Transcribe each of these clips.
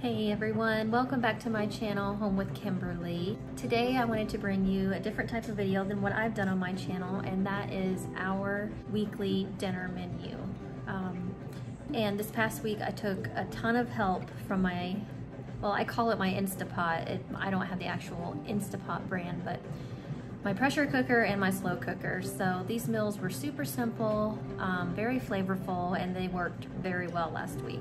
Hey everyone, welcome back to my channel, Home with Kimberly. Today I wanted to bring you a different type of video than what I've done on my channel, and that is our weekly dinner menu. And this past week I took a ton of help from my, well, I call it my Instapot. I don't have the actual Instapot brand, but my pressure cooker and my slow cooker. So these meals were super simple, very flavorful, and they worked very well last week.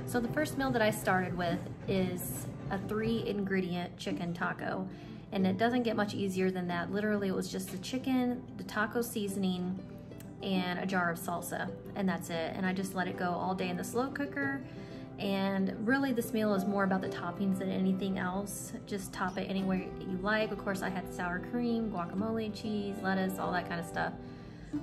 So the first meal that I started with is a 3-ingredient chicken taco, and it doesn't get much easier than that. Literally, it was just the chicken, the taco seasoning, and a jar of salsa, and that's it. And I just let it go all day in the slow cooker. And really, this meal is more about the toppings than anything else. Just top it any way you like. Of course, I had sour cream, guacamole, cheese, lettuce, all that kind of stuff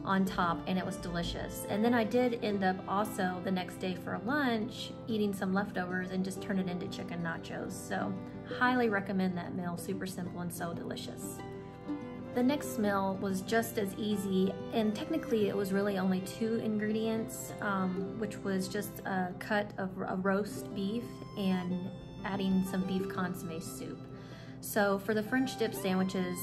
on top, and it was delicious. And then I did end up also the next day for lunch eating some leftovers and just turn it into chicken nachos. So highly recommend that meal, super simple and so delicious. The next meal was just as easy, and technically it was really only 2 ingredients, which was just a cut of a roast beef and adding some beef consomme soup. So for the French dip sandwiches,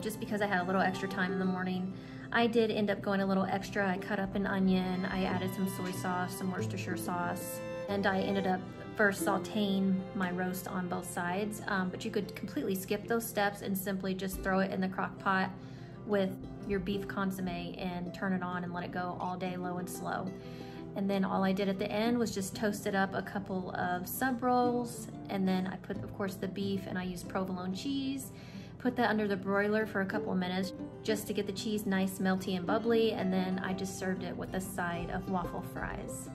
just because I had a little extra time in the morning, I did end up going a little extra. I cut up an onion, I added some soy sauce, some Worcestershire sauce, and I ended up first sauteing my roast on both sides. But you could completely skip those steps and simply just throw it in the crock pot with your beef consomme and turn it on and let it go all day low and slow. And then all I did at the end was just toasted up a couple of sub rolls, and then I put, of course, the beef, and I used provolone cheese. Put that under the broiler for a couple of minutes just to get the cheese nice, melty, and bubbly, and then I just served it with a side of waffle fries.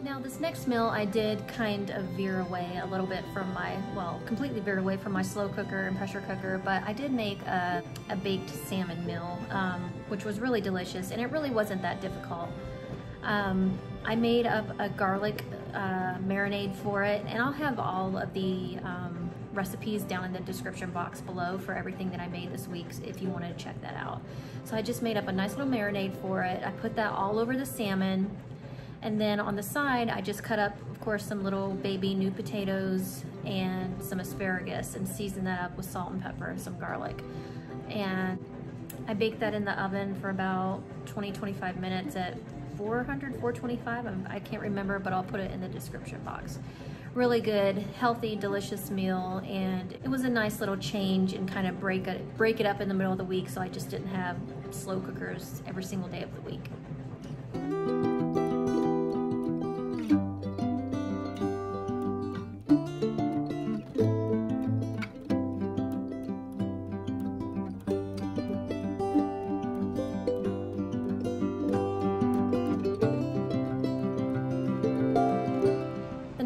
Now this next meal I did kind of veer away a little bit from my, well, completely veered away from my slow cooker and pressure cooker, but I did make a baked salmon meal, which was really delicious, and it really wasn't that difficult. I made up a garlic marinade for it, and I'll have all of the recipes down in the description box below for everything that I made this week if you wanted to check that out. So I just made up a nice little marinade for it. I put that all over the salmon, and then on the side I just cut up, of course, some little baby new potatoes and some asparagus and seasoned that up with salt and pepper and some garlic. And I baked that in the oven for about 20-25 minutes at 425, I can't remember, but I'll put it in the description box. Really good, healthy, delicious meal, and it was a nice little change and kind of break it up in the middle of the week, so I just didn't have slow cookers every single day of the week.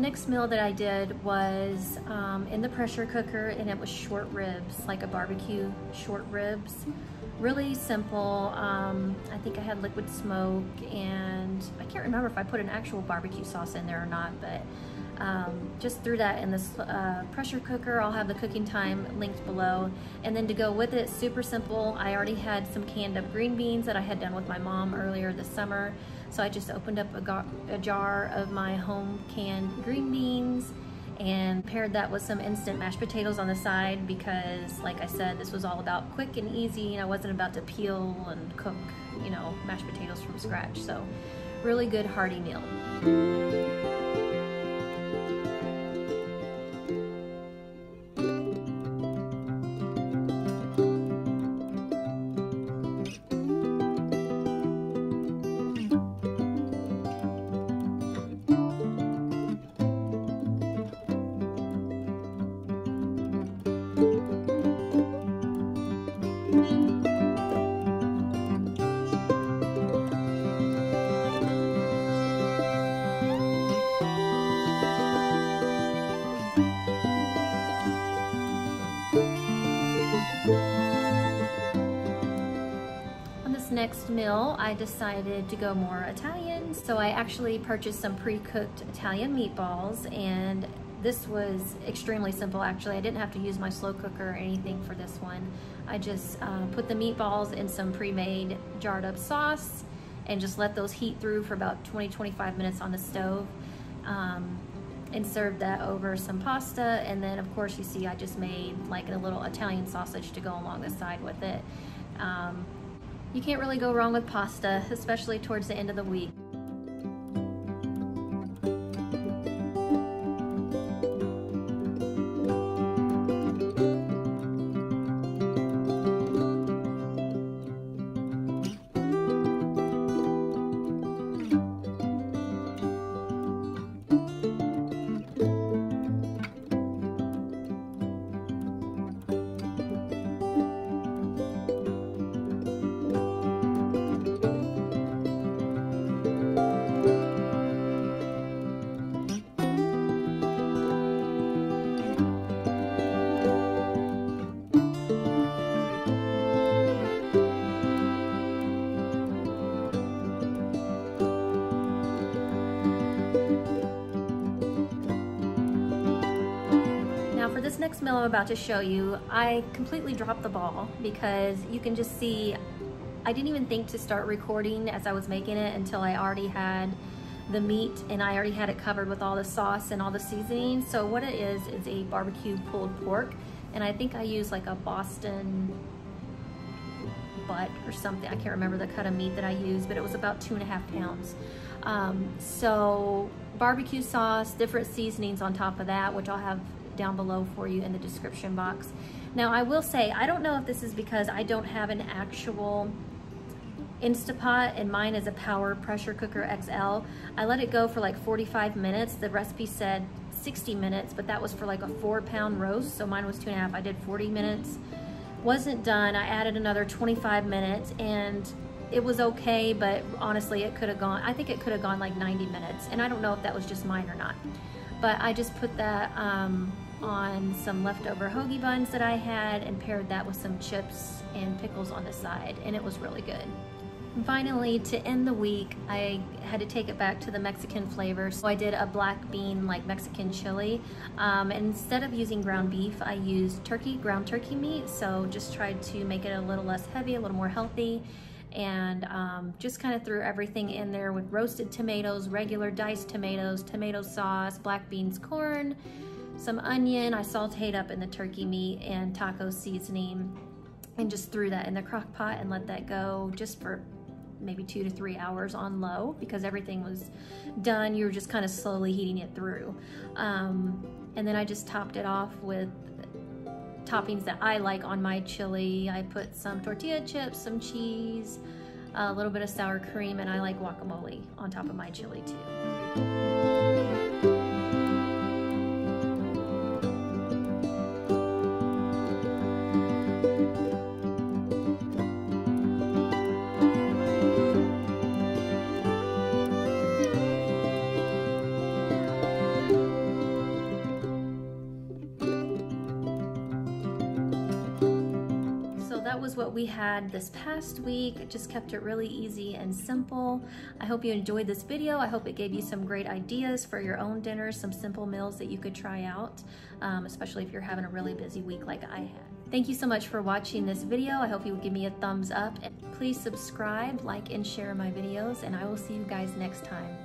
Next meal that I did was in the pressure cooker, and it was short ribs, like a barbecue short ribs. Really simple. I think I had liquid smoke, and I can't remember if I put an actual barbecue sauce in there or not, but just threw that in this pressure cooker. I'll have the cooking time linked below. And then to go with it, super simple, I already had some canned up green beans that I had done with my mom earlier this summer. So I just opened up a jar of my home canned green beans and paired that with some instant mashed potatoes on the side, because like I said, this was all about quick and easy, and I wasn't about to peel and cook, you know, mashed potatoes from scratch. So really good hearty meal. Next meal, I decided to go more Italian, so I actually purchased some pre-cooked Italian meatballs, and this was extremely simple. Actually, I didn't have to use my slow cooker or anything for this one. I just put the meatballs in some pre-made jarred up sauce and just let those heat through for about 20-25 minutes on the stove. and served that over some pasta. And then of course you see I just made like a little Italian sausage to go along the side with it. You can't really go wrong with pasta, especially towards the end of the week. For this next meal I'm about to show you, I completely dropped the ball because you can just see I didn't even think to start recording as I was making it until I already had the meat and I already had it covered with all the sauce and all the seasoning. So what it is a barbecue pulled pork, and I think I used like a Boston butt or something. I can't remember the cut of meat that I used, but it was about 2.5 pounds. So barbecue sauce, different seasonings on top of that, which I'll have down below for you in the description box. Now I will say, I don't know if this is because I don't have an actual Instapot and mine is a Power Pressure Cooker XL. I let it go for like 45 minutes. The recipe said 60 minutes, but that was for like a 4-pound roast. So mine was 2.5. I did 40 minutes. Wasn't done. I added another 25 minutes and it was okay, but honestly it could have gone, I think it could have gone like 90 minutes. And I don't know if that was just mine or not. But I just put that on some leftover hoagie buns that I had and paired that with some chips and pickles on the side, and it was really good. And finally, to end the week, I had to take it back to the Mexican flavor. So I did a black bean, like Mexican chili. And instead of using ground beef, I used ground turkey meat. So just tried to make it a little less heavy, a little more healthy. And just kind of threw everything in there with roasted tomatoes, regular diced tomatoes, tomato sauce, black beans, corn, some onion. I sauteed up in the turkey meat and taco seasoning, and just threw that in the crock pot and let that go just for maybe 2 to 3 hours on low, because everything was done. You were just kind of slowly heating it through. And then I just topped it off with toppings that I like on my chili. I put some tortilla chips, some cheese, a little bit of sour cream, and I like guacamole on top of my chili too. That was what we had this past week. I just kept it really easy and simple. I hope you enjoyed this video. I hope it gave you some great ideas for your own dinners, some simple meals that you could try out, especially if you're having a really busy week like I had. Thank you so much for watching this video. I hope you would give me a thumbs up, and please subscribe, like, and share my videos, and I will see you guys next time.